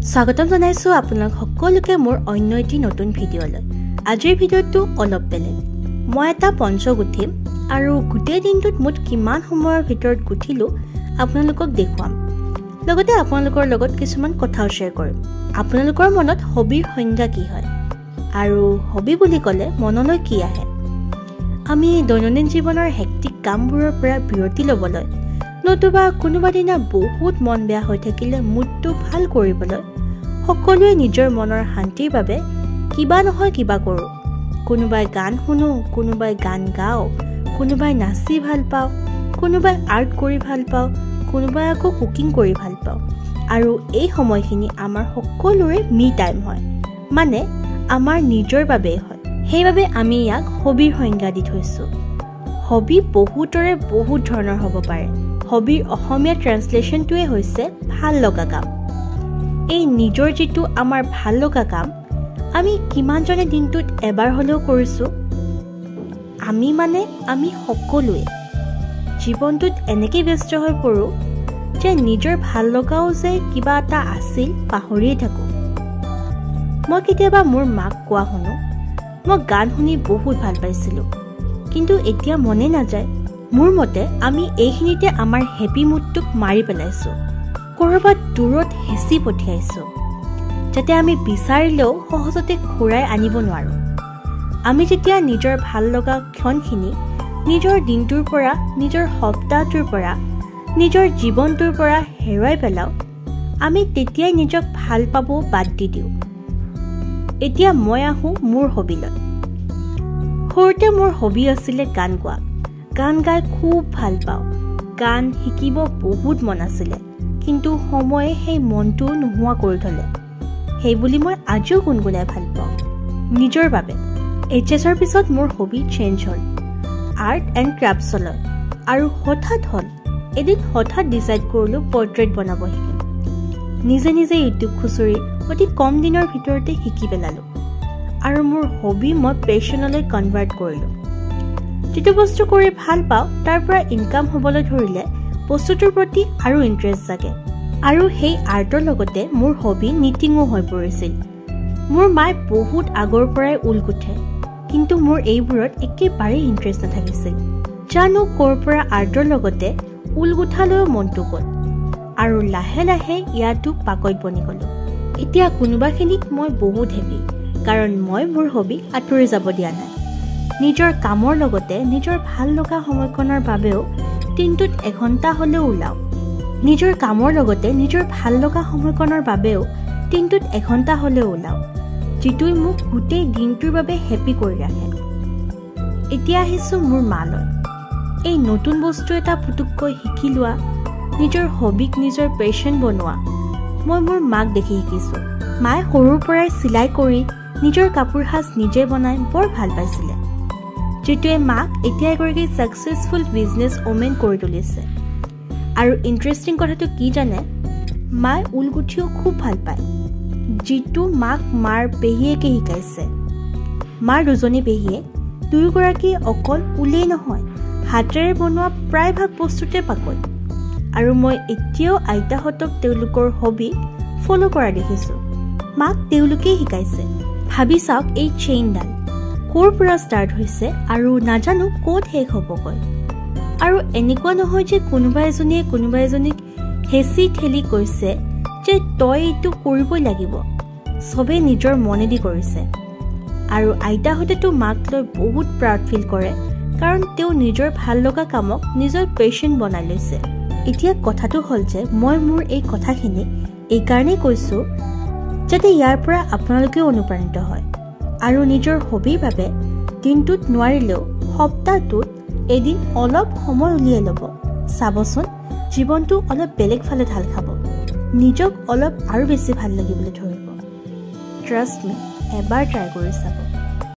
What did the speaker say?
স্বাগতম জনাইছো আপোনাক সকলোকে মোৰ অন্য এটি নতুন ভিডিঅ'লৈ। আজিৰ ভিডিঅ'টো অলপ বেলেগ। মই এটা পঞ্চ গুঠিম আৰু গোটেই দিনটোত মই কিমান সময়ৰ ভিতৰত গুঠিলো আপোনালোকক দেখুৱাম। লগতে আপোনালোকৰ লগত কিছুমান কথাও শ্বেয়াৰ কৰিম। আপোনালোকৰ মনত হবিৰ সংজ্ঞা কি হয় আৰু হবি বুলি ক'লে মনলৈ কি আহে? আমি দৈনন্দিন জীৱনৰ হেক্টিক কামবোৰৰ পৰা বিৰতি ল'বলৈ নতুবা কোনোবা দিনা বহুত মন বেয়া হৈ থাকিলে মুডটো ভাল কৰিবলৈ সকলোৱে নিজৰ মনৰ শান্তিৰ বাবে কিবা নহয় কিবা কৰোঁ। কোনোবাই গান শুনো, কোনোবাই গান গাওঁ, কোনোবাই নাচি ভাল পাওঁ, কোনোবাই আৰ্ট কৰি ভাল পাওঁ, কোনোবাই আকৌ কুকিং কৰি ভাল পাওঁ। আৰু এই সময়খিনি আমাৰ সকলোৰে মি টাইম হয়, মানে আমাৰ নিজৰ বাবেই হয়। সেইবাবে আমি ইয়াক হবিৰ সংজ্ঞা দি থৈছোঁ। হবি বহুতৰে বহুত ধৰণৰ হ'ব পাৰে। হবিৰ অসমীয়া ট্ৰান্সলেশ্যনটোৱে হৈছে ভাল লগা কাম। এই নিজৰ যিটো আমাৰ ভাল লগা কাম আমি কিমানজনে দিনটোত এবাৰ হ'লেও কৰিছোঁ? আমি সকলোৱে জীৱনটোত এনেকৈ ব্যস্ত হৈ পৰোঁ যে নিজৰ ভাল লগাও যে কিবা এটা আছিল পাহৰিয়ে থাকোঁ। মই কেতিয়াবা মোৰ মাক কোৱা শুনো, মই গান শুনি বহুত ভাল পাইছিলোঁ, কিন্তু এতিয়া মনে নাযায়। মোৰ মতে আমি এইখিনিতে আমাৰ হেপী মুডটোক মাৰি পেলাইছোঁ, ক'ৰবাত দূৰত হেঁচি পঠিয়াইছোঁ, যাতে আমি বিচাৰিলেও সহজতে ঘূৰাই আনিব নোৱাৰোঁ। আমি যেতিয়া নিজৰ ভাল লগা ক্ষণখিনি নিজৰ দিনটোৰ পৰা, নিজৰ সপ্তাহটোৰ পৰা, নিজৰ জীৱনটোৰ পৰা হেৰুৱাই পেলাওঁ, আমি তেতিয়াই নিজক ভাল পাব বাদ দি দিওঁ। এতিয়া মই আহোঁ মোৰ হবিলৈ। সৰুতে মোৰ হবি আছিলে গান গোৱা। গান গাই খুব ভাল পাওঁ। গান শিকিব বহুত মন আছিলে, কিন্তু সময়ে সেই মনটো নোহোৱা কৰি থ'লে। সেইবুলি মই আজিও গুণগুণাই ভাল পাওঁ নিজৰ বাবে। HSৰ পিছত মোৰ হবি চেঞ্জ হ'ল আৰ্ট এণ্ড ক্ৰাফ্টছলৈ, আৰু এদিন হঠাৎ ডিচাইড কৰিলোঁ পৰ্ট্ৰেইট বনাব শিকিম। নিজে ইউটিউব খুচৰি অতি কম দিনৰ ভিতৰতে শিকি পেলালোঁ, আৰু মোৰ হবি মই পেশ্যনলৈ কনভাৰ্ট কৰিলোঁ। যিটো বস্তু কৰি ভাল পাওঁ তাৰ পৰা ইনকাম হ'বলৈ ধৰিলে বস্তুটোৰ প্ৰতি আৰু ইণ্টাৰেষ্ট জাগে। আৰু সেই আৰ্টৰ লগতে মোৰ হবি নিটিঙো হৈ পৰিছিল। মোৰ মায়ে বহুত আগৰ পৰাই ঊল গুঠে, কিন্তু মোৰ এইবোৰত একেবাৰেই ইণ্টাৰেষ্ট নাথাকিছিল। জানো ক'ৰ পৰা আৰ্টৰ লগতে ঊল গুঠালৈও মনটো গ'ল, আৰু লাহে লাহে ইয়াতো পাকৈত বনি গ'লোঁ। এতিয়া কোনোবাখিনিত মই বহুত হেপী, কাৰণ মই মোৰ হবি আঁতৰি যাব দিয়া নাই। নিজৰ কামৰ লগতে নিজৰ ভাল লগা সময়কণৰ বাবেও দিনটোত এঘণ্টা হ'লেও ওলাওঁ। নিজৰ কামৰ লগতে নিজৰ ভাল লগা সময়কণৰ বাবেও দিনটোত এঘণ্টা হ'লেও ওলাওঁ, যিটোৱে মোক গোটেই দিনটোৰ বাবে হেপী কৰি ৰাখে। এতিয়া আহিছোঁ মোৰ মালৈ। এই নতুন বস্তু এটা পুতুককৈ শিকি লোৱা, নিজৰ হবিক নিজৰ পেশ্যন বনোৱা মই মোৰ মাক দেখি শিকিছোঁ। মায়ে সৰুৰ পৰাই চিলাই কৰি নিজৰ কাপোৰ সাজ নিজে বনাই বৰ ভাল পাইছিলে, যিটোৱে মাক এতিয়া এগৰাকী ছাকচেছফুল বিজনেছ ওমেন কৰি তুলিছে। আৰু ইণ্টাৰেষ্টিং কথাটো কি জানে? মায়ে ঊল গুঠিও খুব ভাল পায়, যিটো মাক মাৰ পেহীয়েকে শিকাইছে। মাৰ দুজনী পেহীয়ে দুয়োগৰাকী অকল ঊলেই নহয়, হাতেৰে বনোৱা প্ৰায়ভাগ বস্তুতে পাকৈত। আৰু মই এতিয়াও আইতাহঁতক তেওঁলোকৰ হবি ফ'ল' কৰা দেখিছোঁ। মাক তেওঁলোকেই শিকাইছে। ভাবি চাওক, এই চেইনডাল ক'ৰ পৰা ষ্টাৰ্ট হৈছে আৰু নাজানো ক'ত শেষ হ'বগৈ। আৰু এনেকুৱা নহয় যে কোনোবা এজনীক হেঁচি ঠেলি কৈছে যে তই এইটো কৰিবই লাগিব। চবেই নিজৰ মনেদি কৰিছে। আৰু আইতাহঁতেতো মাক লৈ বহুত প্ৰাউড ফিল কৰে, কাৰণ তেওঁ নিজৰ ভাল লগা কামক নিজৰ পেশ্যন বনাই লৈছে। এতিয়া কথাটো হ'ল যে মই মোৰ এই কথাখিনি এইকাৰণেই কৈছোঁ যাতে ইয়াৰ পৰা আপোনালোকেও অনুপ্ৰাণিত হয়, আৰু নিজৰ হবিৰ বাবে দিনটোত নোৱাৰিলেও সপ্তাহটোত এদিন অলপ সময় উলিয়াই ল'ব। চাবচোন, জীৱনটো অলপ বেলেগ ফালে ঢাল খাব, নিজক অলপ আৰু বেছি ভাল লাগিবলৈ ধৰিব। ট্ৰাষ্ট মি, এবাৰ ট্ৰাই কৰি চাব।